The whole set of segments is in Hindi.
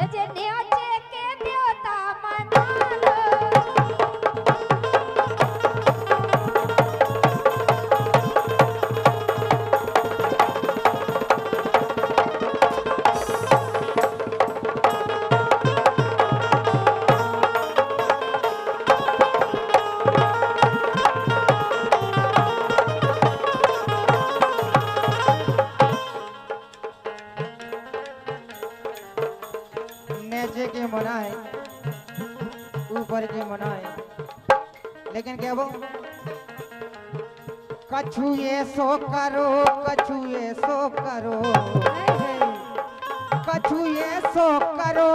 ये जे न्योचे के देवता मनालो नेचे के मनाए ऊपर के मनाए लेकिन क्या वो कछु ये सो करो कछु ये सो करो कछु ये सो करो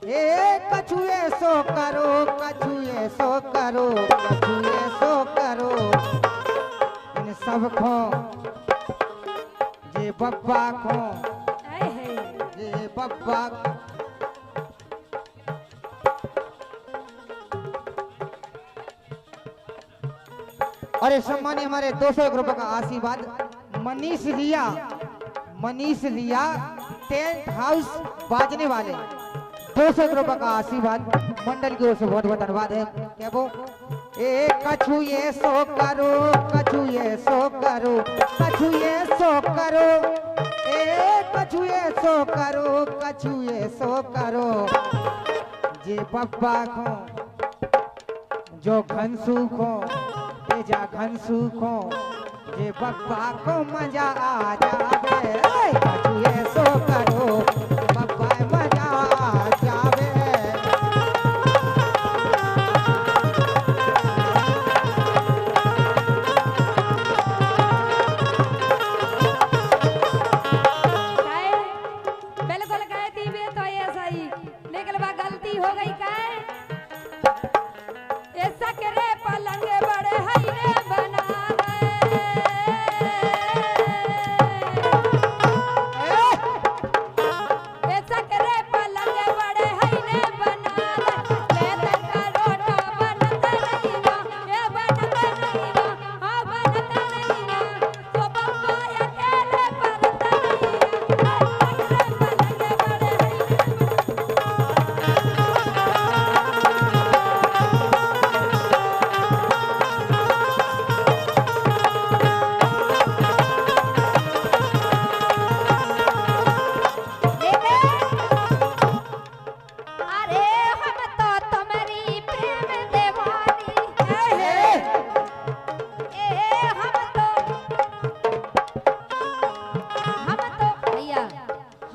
ए कछु ये सो करो कछु ये सो करो कछु ये सो करो इन सब को जे बब्बा को ये बब्बा और सम्मानी हमारे 201 रुपए का आशीर्वाद मनीष रिया टेंट हाउस बाजने वाले 201 रुपए का आशीर्वाद मंडल की ओर से बहुत बहुत धन्यवाद है। क्या वो ए कछु ये सो करो कछु ये सो करो कछु ये सो करो ए कछु ये सो करो कछु ये सो करो जे बब्बा को जो घनसू को जा घनसू को जे बब्बा को मजा आ जावे कछु ये सो करो बब्बा मजा आ जावे बिल्कुल कहती भी तो ये सही लेकिन वह गलती हो गई क्या ऐसा करे पलंग बड़े हईने बना ऐसा करे पलंग बड़े हईने बना मैं का रोटा बनता नहीं ना ये बनता नहीं ना हाँ बनता नहीं ना तो बब्बा अकेले बनता नहीं ना पलंग बड़े हईने अरे हम तो तुम्हारी प्रेम दीवानी भैया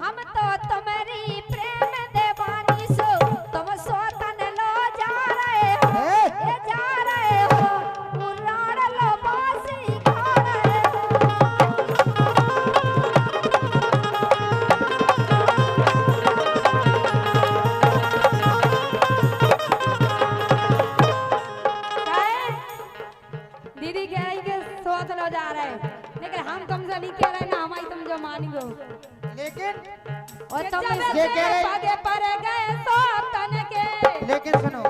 हम तो तुम्हारी प्रेम दीवानी सो तुम सोतन लो जा रहे हो ये जा रहे हो उड़ाड़ लो बासी खा रहे दीदी कह रही कि सोच लो जा रहे लेकिन हम तुमसे नहीं कह रहे ना हमारी तुम जो मानी हो लेकिन और तुम ये कह रहे पगे पर गए सोतन के लेकिन सुनो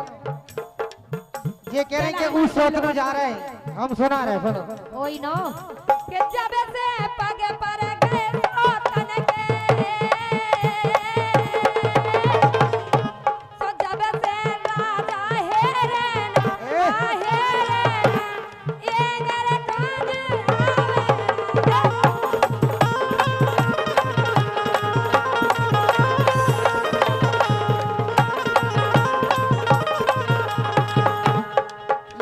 ये कह रहे हैं कि उस सोच में जा रहे हैं हम सुना रहे सुनो ओई नो कि जब से पगे पर गए सोतन के तो जब से राजा हेरे ना हेरे ये मेरे काज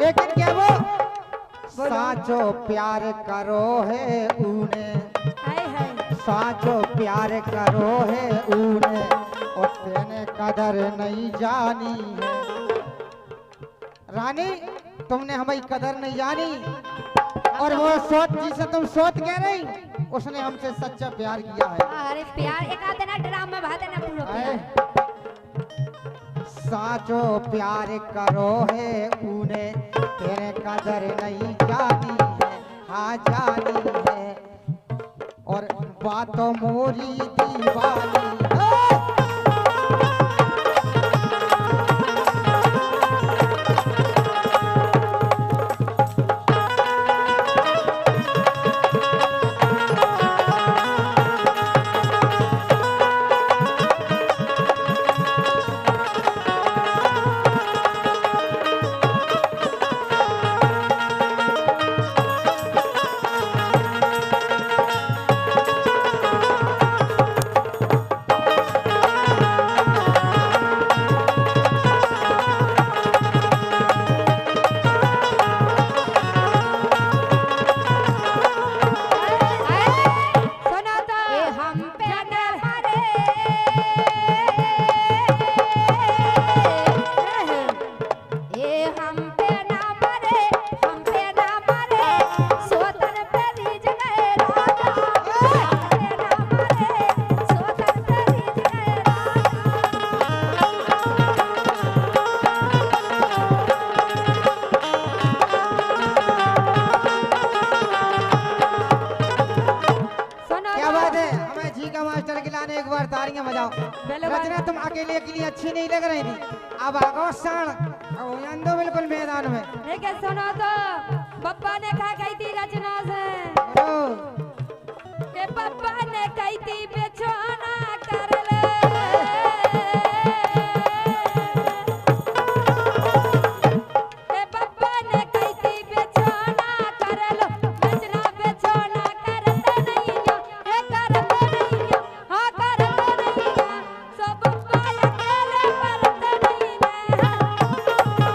लेकिन क्या वो साचो प्यार करो है उन्हें हाय साचो प्यार करो है उन्हें और तेने कदर नहीं जानी है रानी तुमने हमारी कदर नहीं जानी और वो सोच जिसे तुम सोच कह रही उसने हमसे सच्चा प्यार किया है अरे प्यार एक आते ना ड्राम में भाते ना पूरा प्यार साचो प्यार करो है उन्हें तेरे कदर नहीं जानी है हाँ जानी है और बातों मोरी दीवानी जी का मास्टर के लाने एक बार तालियां बजाओ। पहले बार- रचना तुम अकेले के लिए अच्छी नहीं लग रही थी, अब आगो शान दो बिल्कुल मैदान में। लेकिन सुनो तो पप्पा ने कहा गई थी रचना से बोलो। के पप्पा ने कही थी बेचोना कर ले के पप्पा ने कही थी बेचोना कर लो रचना बेचोना करता नहीं हो ये करता नहीं हो हाँ करता नहीं हो सो पप्पा अकेले करता नहीं है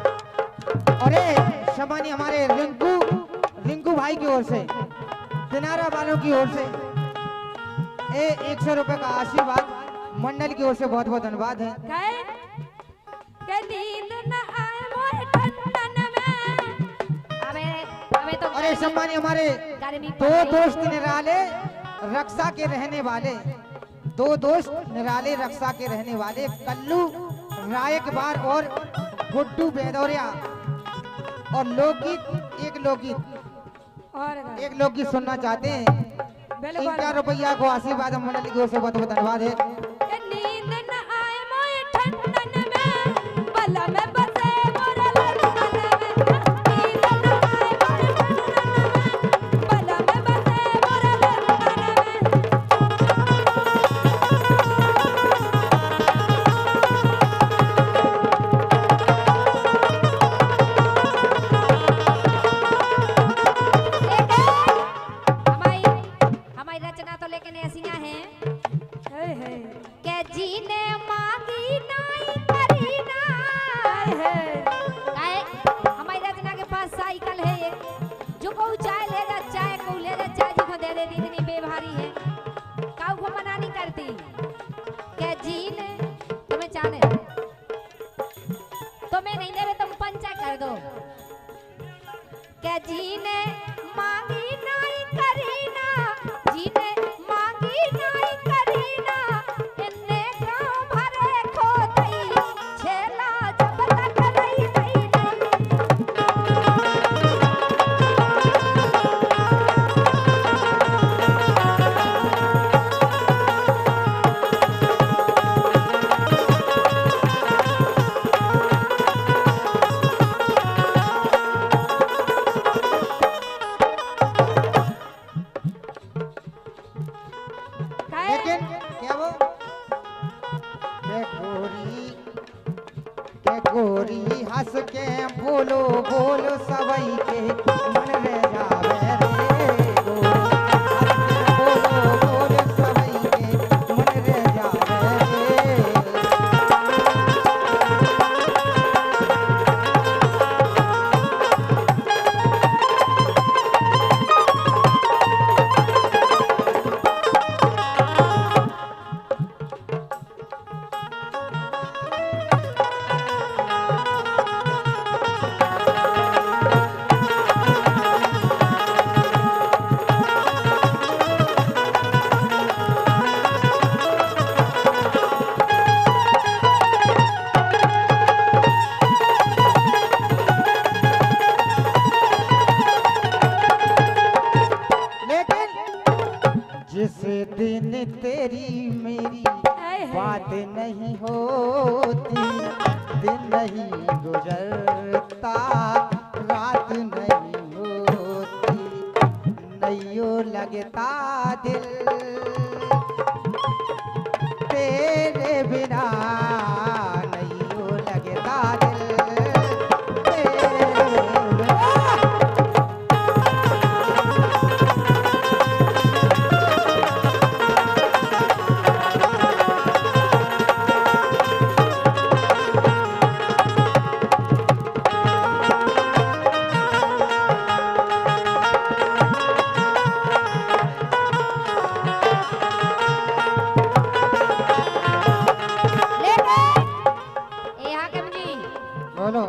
अरे शबानी हमारे रिंकू रिंकू भाई की ओर से, दिनारा वालों की ओर से 100 रुपए का आशीर्वाद मंडल की ओर से बहुत बहुत धन्यवाद है। कहे के नींद न आए मोर ठंडन में अबे तो अरे शबानी हमारे गर्मी दो पड़ रही। दोस्त निराले रक्षा के रहने वाले, दो दोस्त निराले रक्षा के रहने वाले कल्लू रायकबार और गुड्डू बेदौरिया, और लोकगीत एक लोकगीत सुनना चाहते हैं। बिल्कुल। 50 रुपया को आशीर्वाद मंडल की ओर से बहुत बहुत धन्यवाद है। के नींद न आए मोर ठंडन में बला में बसे मोर लंदन में नींद न आए मोर ठंडन में बला में बसे मोर लंदन में हमारी रचना तो लेकिन ऐसियां हैं के जीने मांगी नाई करी ना काहे हमारी रचना के पास साइकिल है एक, जो को चाय ले जा चाय को ले जा चाय जी को दे देती, इतनी बेभारी है काऊ को मना नहीं करती के जीने तुम्हें चाहने तुम्हें नहीं देवे तुम पंचा कर दो के जीने मांगी नाई करी ना जीने मांगी नाई करी ना इन्ने गाँव भरे खो दई छेला जब तक रही दई काहे लेकिन क्या वो के गोरी हंस के बोलो बोल सबई के मन रे जावे रे गोरी हंस के बोलो बोल सबई के मन रे जावे रे। लेकिन जिस दिन तेरी मेरी बात नहीं होती, दिन नहीं गुजरता रात नहीं होती, नैयो लगता दिल तेरे बिना, नैयो लगता दिल तेरे बिना। बोलो।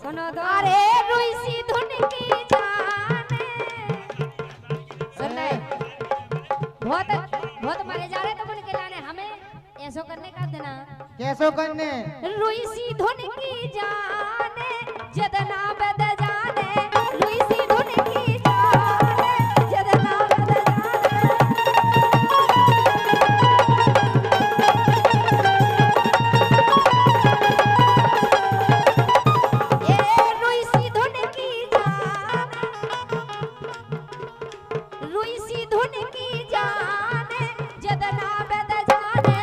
सुनो तो अरे रुई सी धुन की जाने सुनना बहुत बहुत मारे जा रहे तो मन के लाने हमें ऐसो करने का देना कैसो करने रुई सी धुन की जाने जदना बद जाने रुई सी धुन की जाने जदना बद जाने ए रुई सी धुन की जाने रुई सी धुन की जाने जदना बद जाने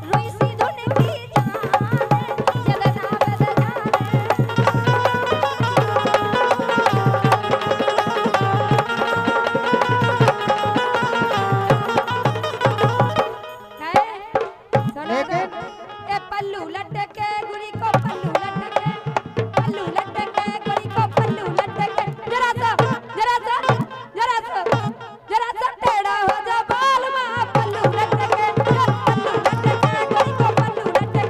रुई सी धुन की जाने जदना बद जाने सुनो तो ए पल्लू लटके गुड़ी को पल्लू लटके गुड़ी को पल्लू लटके जरा सा टेढ़ा हो जा बाल मां पल्लू लटके गुड़ी को पल्लू लटके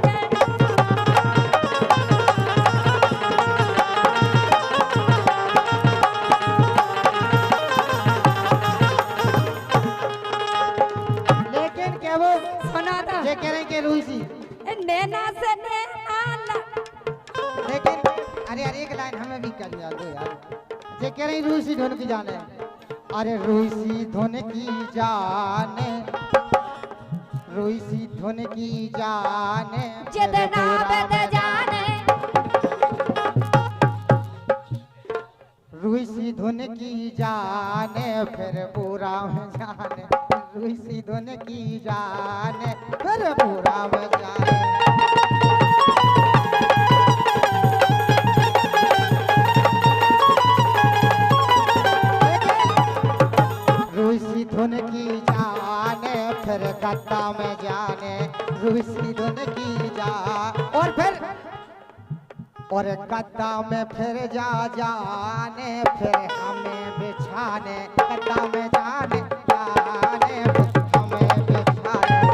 लेकिन क्या वो सुना था ये कह रहे हैं कि रूई सी नैना से नैना लेकिन अरे अरे एक लाइन हमें भी कर याद दो यार ये कह रहे हैं रूई सी धुन की जाने अरे रूई सी धुन की जाने रूई सी धुन की जाने जदना बद जाने रूई सी धुन की जाने फिर बुरा में जाने रूई सी धुन की जाने फिर बुरा में जाने रूई सी धुन की जाने फिर गद्दा में जाने रूई सी धुन की जा और फिर और गद्दा में फिर जा जाने फिर हमें बिछाने गद्दा में जाने जाने फिर हमें बिछाने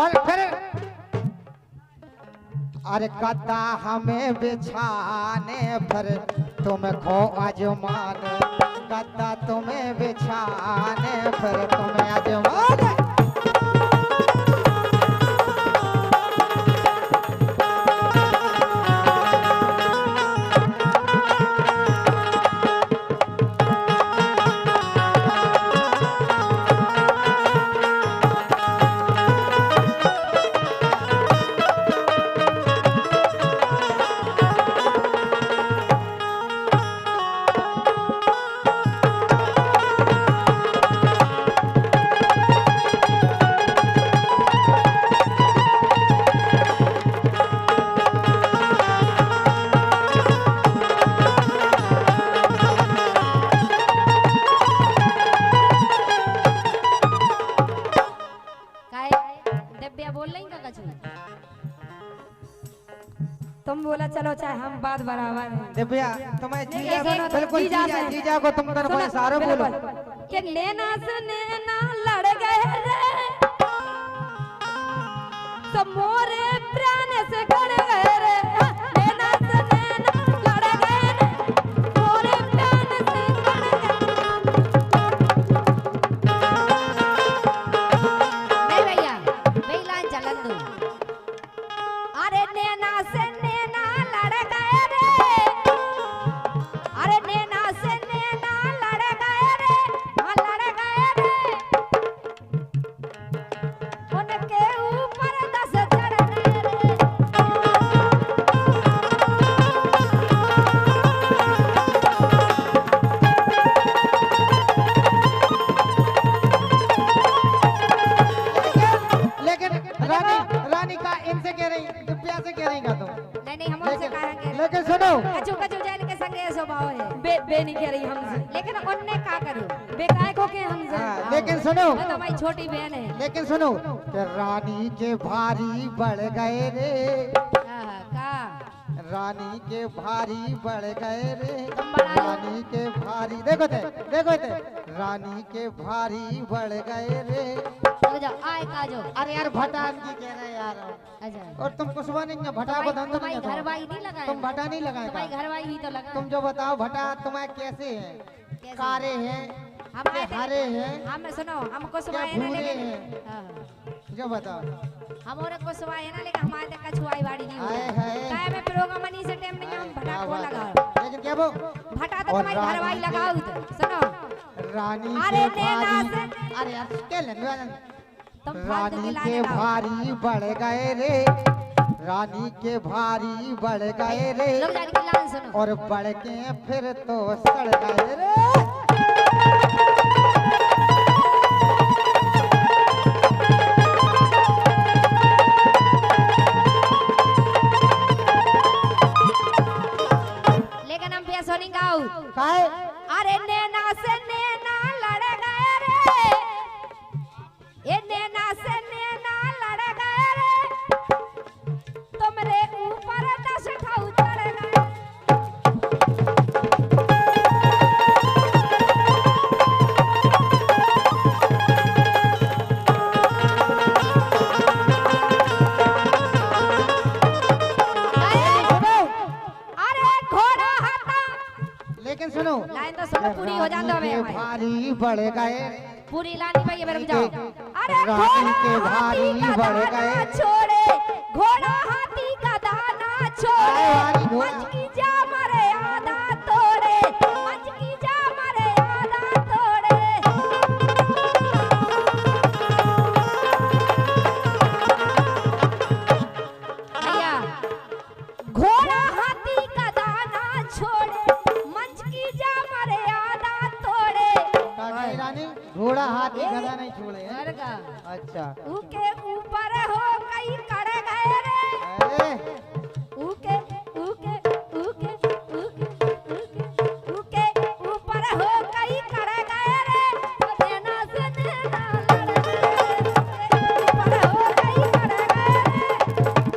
और फिर अरे गद्दा हमें बिछाने फिर तुम खो अजमाने गद्दा तुम्हें बिछाने फिर तुम्हें अजमाने काय डब्बिया बोल रही का कछु तुम बोला चलो चाहे हम बात बराबर है दिव्या तुम्हें जीजा एक- बिल्कुल जीजा जीजा से। जीजा को तुम तरफ सुनो, सारो बोलो बिल्कुल। कि नैना से नैना लड़ गए रे सब मोरे प्राण से गड़ गए रे नैना से नैना लड़ गए रे मोरे प्राण से गड़ गए नहीं भैया वही लाइन चलन दो अरे नैना से नैना लड़ गए रे अरे नैना से नैना लड़ गए रे हाँ लड़ गए रे उनके ऊपर 10 चढ़ गए रे लेकिन रानी रानी का इनसे कह रही दिव्या से कह रही का तुम नहीं हम उनसे कहेंगे लेकिन सुनो कछु कछु जैन के संगे ऐसो भाव है बे नहीं कह रही हमसे लेकिन उनने का करू बेकाय को के हमसे हाँ, लेकिन सुनो वो तो हमारी छोटी बहन है लेकिन सुनो कि रानी के भारी बढ़ गए रे का रानी के भारी बढ़ गए रे, तुम बढ़ा लो। रानी के भारी देखो थे रानी के भारी बढ़ गए रे। रुक जाओ, आए का जो। अरे यार भटा की कह रहे यार, अच्छा और तुम कुछ नहीं है भटा को धन तुम्हारी घरवाई नहीं लगाए, तुम भटा नहीं लगाए तुम्हारी था। घरवाई ही तो लगा। तुम जो बताओ भटा तुम्हारे कैसे हैं, कैसे? कारे हैं हमारे के हरे हैं हम सुनो, हमको क्या सुनाए ना भूरे लेकिन हैं, हाँ, जो बताओ। हमारे को सुनाए ना लेकिन हमारे तक कछुआई बाड़ी नहीं आए हुई। हाय। काय में प्रोग्राम मनी से टाइम नहीं, हम भटा क्या को बात लगा। है। लेकिन क्या वो भटा तो और तुम्हारी रानी घरवाई के- लगाओ तो सुनो। रानी अरे के नैना भारी, अरे यार क्या लेने तुम फालतू की रानी लाने के गाओ। भारी बढ़ गए रे, रानी के भारी बढ़ गए रे, लोग जाने की लान सुनो। और बढ़ के फिर तो सड़ गए रे। लेकिन हम पैसों नहीं गाओ। काहे? अरे नैना से नैना लड़ गए रे, ये नैना से नैना लड़ गए रे, तुमरे ऊपर 10 ठाऊ चढ़ गए। अरे घोड़ा हटा, लेकिन सुनो लाइन तो सुनो पूरी हो जाता रानी है के भारी बढ़ गए, पूरी लानी भाई मेरे जाओ। अरे रानी के घोड़ा भारी हाथी का बढ़ दाना गए। छोड़े, घोड़ा हाथी का दाना छोड़े, आए वाली घोड़ा। मंच की जा मरे आधा तोड़े, मंच की जा मरे आधा तोड़े। भैया घोड़ा हाथी का दाना छोड़े, मंच की जा मरे आधा तोड़े। का कही रानी घोड़ा हाथी गधा नहीं छोड़े हैं? घर का अच्छा ऊके ऊपर हो कई कड़ गए रे, अरे ऊके ऊके ऊके ऊके ऊके ऊके ऊपर हो कई कड़ गए रे, नैना से नैना लड़ गए रे, ऊपर हो कई कड़ गए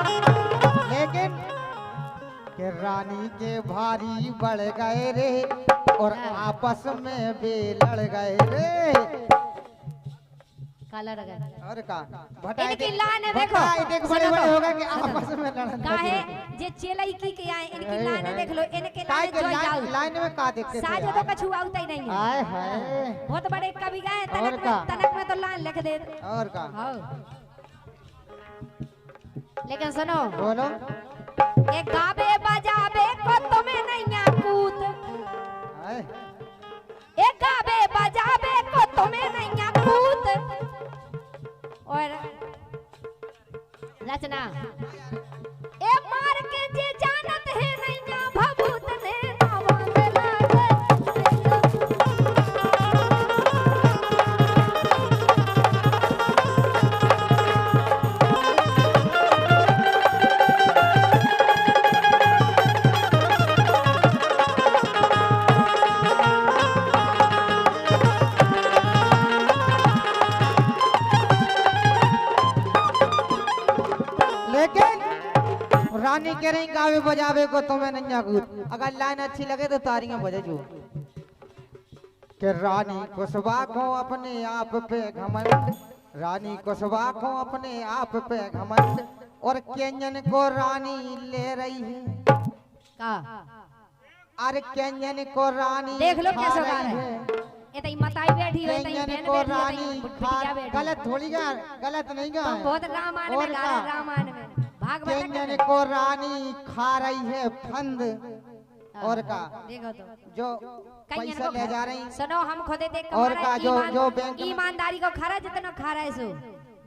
लेकिन के रानी के भारी बढ़ गए रे, और आपस में भी लड़ गए रे। काला लगा और का भटाई इनकी लान है, देखो। भटाई देख बड़े सुनो बड़े तो। हो गए कि आपस में लड़न काहे लगे। जे चेलाई की आए इनकी हाय, लाने हाय। देख लो, इनके काय लाने के जो जाओ लाइन में का देखते थे साजो यार? तो कछु आउता ही नहीं है। आए हाय बहुत बड़े कवि गए और का? तनक में तो लान लिख दे। और का हाँ लेकिन सुनो, बोलो। ये गावे बजावे को तुम्हें नहीं कूद, आए ये गावे बजावे को तुम्हें नहीं कूद। और रचना ए मार के जे जानत है नहीं भभूत ने नवाज लागे। लेकिन रानी कह रही गावे बजावे को तुम्हें नहीं आगूत। अगर लाइन अच्छी लगे तो तारियां बजे जो कि रानी कुशवा को अपने आप पे घमंड, रानी कुशवा को अपने आप पे घमंड, और केंजन को रानी ले रही है। का अरे केंजन को रानी देख लो खा कैसे रही गा रहे है। हैं। ये तई मताई बैठी हो, तई केंजन बहन को बैठी हो, रानी तई खा, बुढ़िया बैठी हो। गलत थोड़ी गा, गलत नहीं गा तुम बहुत रामायण और में गा का? रहे, रामायण में भागवत केंजन में। को रानी खा रही है फंद, और का देखो तो जो कईयन पैसा को ले जा रही सुनो, हम खुदे देख और का जो बैंक में- ईमानदारी को खरा जितना खा रहे सो,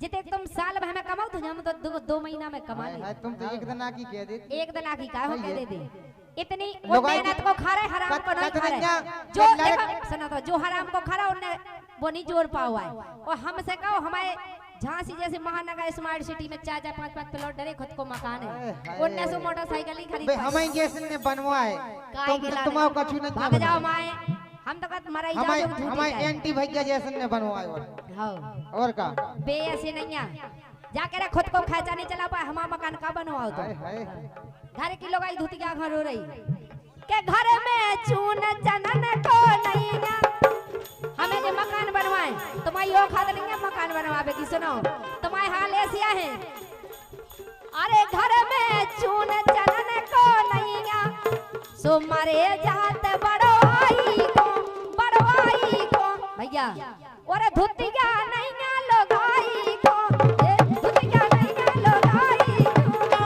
जिते तुम साल भर में कमाओ तो हम तो 2 महीना में कमा हाय, ले। हाय, तुम तो एक दिन आकी कह दे। एक दिन आकी का हो सही कह है। दे दे इतनी वो लोग आई- मेहनत को खा रहे, हराम को नहीं खा रहे। कतरंजा- जो लड़क- देखो सुनो तो, जो हराम को खा रहा उन्हें वो नहीं जोड़ पाओ है। और हमसे कहो हमारे झांसी जैसे महानगर स्मार्ट सिटी में 4-4 5-5 प्लॉट डरे खुद को मकान है, हाय। 1900 मोटरसाइकिल ही खरीद बे हमें जैसे ने बनवाए तुम कछु नहीं भाग जाओ माए, हम तो कहत मरा ही जाओ हमें झूठी हमें है। एंटी भैया जैसे ने बनवाए हां और का बे ऐसे नहीं है, जाके रे खुद को खर्चा नहीं चला पाए, हमारा मकान का बनवाओ तो हाय हाय घर की लोग आई धुती क्या घर हो रही के घर में चून चनन को नहीं है, हमें जो मकान बनवाए तुम्हारी यो खाद नहीं है मकान बनवावे की, सुनो तुम्हारे हाल ऐसिया है, अरे घर में चून चनन को नहीं है, सो मारे जात बड़वाई को भैया और धुतिया नहीं है लोगाई को, धुतिया नहीं है लोगाई को।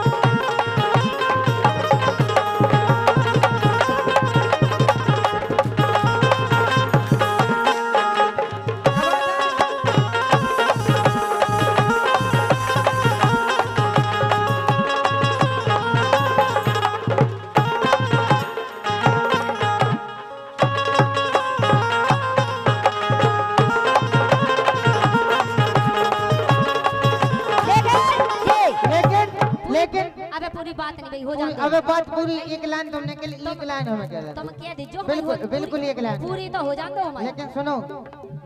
अबे पूरी बात नहीं भाई हो जाती, अबे बात पूरी एक लाइन तुमने के लिए एक लाइन हमें कह तुम क्या दे जो बिल्कुल बिल्कुल एक लाइन पूरी तो हो जाती हमारी, लेकिन सुनो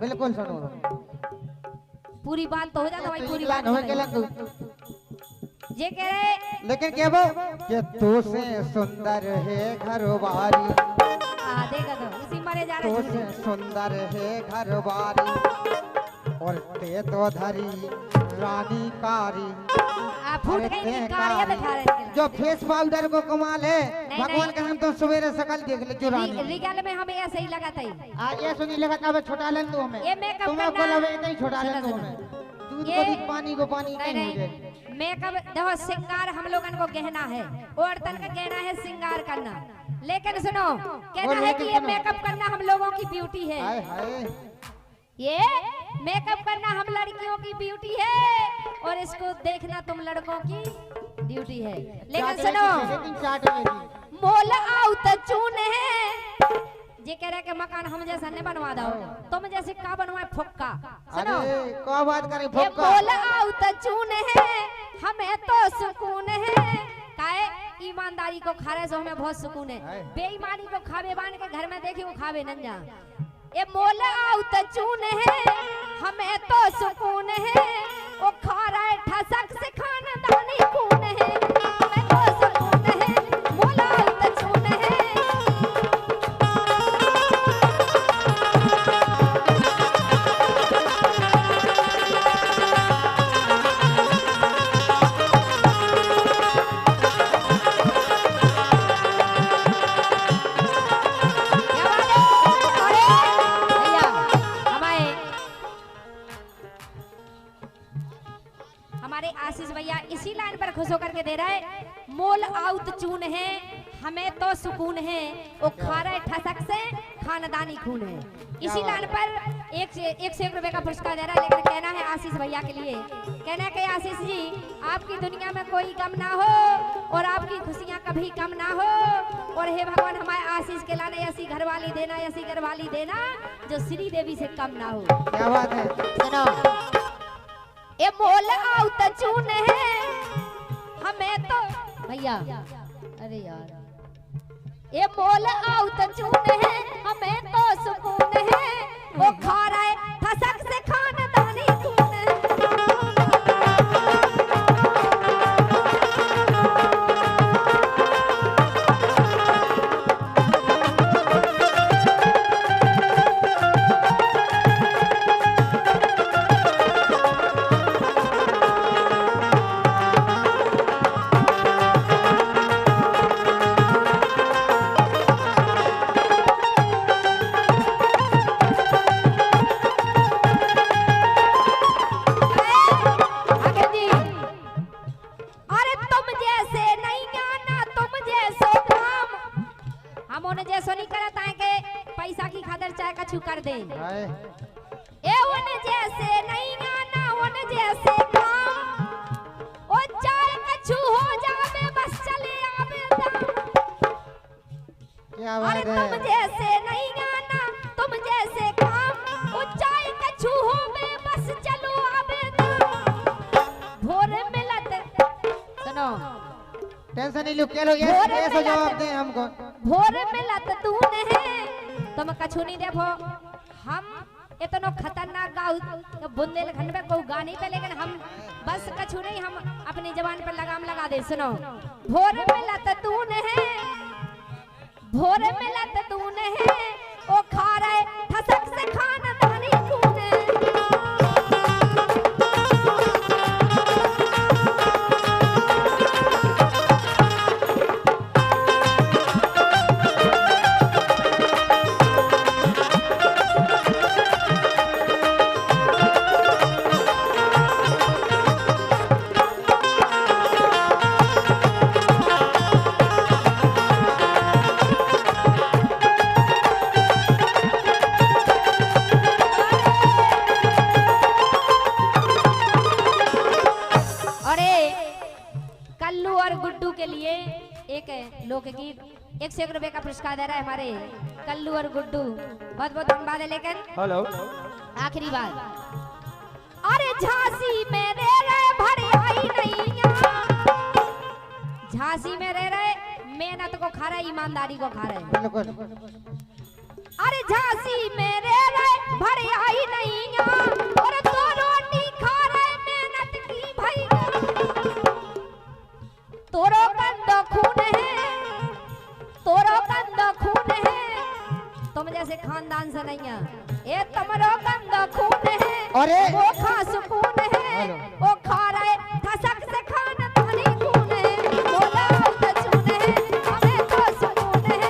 बिल्कुल सुनो पूरी बात तो हो जाती भाई, पूरी एक बात लाइन हमें नहीं। कहला ये कह रहे लेकिन क्या वो कि तू से सुंदर है घरवारी, देखा तो उसी मारे जा तू रहे से झूठे। सुंदर है घरवारी और ते तो धरी रानी कारी, फूट अरे गई ते इनकी कारियां कारी। दिखा रहे हैं जो फेस पाउडर को कमाल है नहीं, भगवान नहीं। का हम तो सवेरे सकल देख ले रानी रिगल में हमें ऐसे ही लगा था ही। आज ये सुनी लगा अब छोटा लन तू हमें ये मेकअप तुम्हें करना- बोला वे नहीं छोटा लन सुनो, तू सुनो। हमें दूध ये- को दूध पानी को पानी नहीं नहीं मुझे नहीं मेकअप देखो श्रृंगार हम लोगन को गहना है, औरतन का गहना है श्रृंगार करना, लेकिन सुनो कहना और है लेकिन कि ये सुनो। मेकअप करना हम लोगों की ब्यूटी है, हाय हाय ये मेकअप करना हम लड़कियों की ब्यूटी है और इसको देखना तुम लड़कों की ड्यूटी है, लेकिन सुनो लेकिन चाट में मोल आउत चून है, जे कह रहे कि मकान हम जैसा नहीं बनवा दो, तुम जैसे का बनवाए फुक्का, सुनो अरे क्या बात करे ये फुक्का मोल आउत चून है, हमें तो सुकून है, काहे ईमानदारी को खारे से हमें बहुत सुकून है, बेईमानी को खावे बान के घर में देखी वो खावे नंजा, ये मोल आउत चून है, हमें तो सुकून है, वो खा रहा है ठसक से खानदानी खून है, हमें तो सुकून है, मोल आउत चून है। क्या बात है? अरे भैया हमारे आशीष भैया इसी लाइन पर खुश होकर के दे रहा है, मोल आउत चून है, हमें तो सुकून है, वो खा रहे ठसक से खानदानी खून है, इसी लाइन पर एक से एक रुपए का पुरस्कार दे रहा है, लेकिन कहना है आशीष भैया के लिए, कहना है कि आशीष जी आपकी दुनिया में कोई गम ना हो और आपकी खुशियां कभी कम ना हो, और हे भगवान हमारे आशीष के लाने ऐसी घरवाली देना, ऐसी घरवाली देना जो श्री देवी से कम ना हो। क्या बात है सुनो ये मोल आउत चून है, हमें तो भैया अरे यार ये मोल आउत चून है, हमें तो सुकून है, वो खा रहा है ठसक से खानदानी खून है। टेंशन नहीं लो, कह लो भोर में ऐसा जवाब लत- दे हमको। भोर में लत तूने है तुम कछु नहीं देखो। हम इतनो खतरनाक गाँव तो बुंदेलखंड में कोई गा नहीं पे, लेकिन हम बस कछु नहीं, हम अपनी जबान पर लगाम लगा दे। सुनो, भोर में लत तूने है, भोर में लत तूने है, ओ खा रहे ठसक से खाना दानी तूने। कल्लू और गुड्डू के लिए एक लोकगीत 101 रुपए का पुरस्कार दे रहा है हमारे कल्लू और गुड्डू। बहुत बहुत धन्यवाद है। लेकिन हेलो, आखिरी बात, अरे झांसी में रह रहे भरी आई नहीं, झांसी में रह रहे मेहनत को खा रहे, ईमानदारी को खा रहे। बिल्कुल। अरे झांसी में रह रहे भरी आई नहीं, और तो रोटी खा रहे मेहनत की भाई। तोरो कंदो खून है, तोरो कंदो खून है, तुम जैसे खानदान से नहीं है, ये तुम्हारो कंदो खून है, अरे वो खा सुकून है, वो खा रहे ठसक से खाना दानी खून है, बोला तो चून है, हमें तो सुकून है,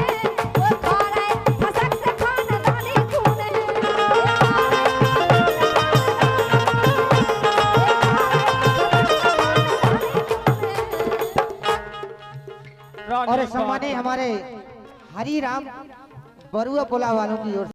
वो खा रहे ठसक से खाना दानी खून है। और सम्मानित हमारे हरी राम बरुआ पोला वालों की ओर से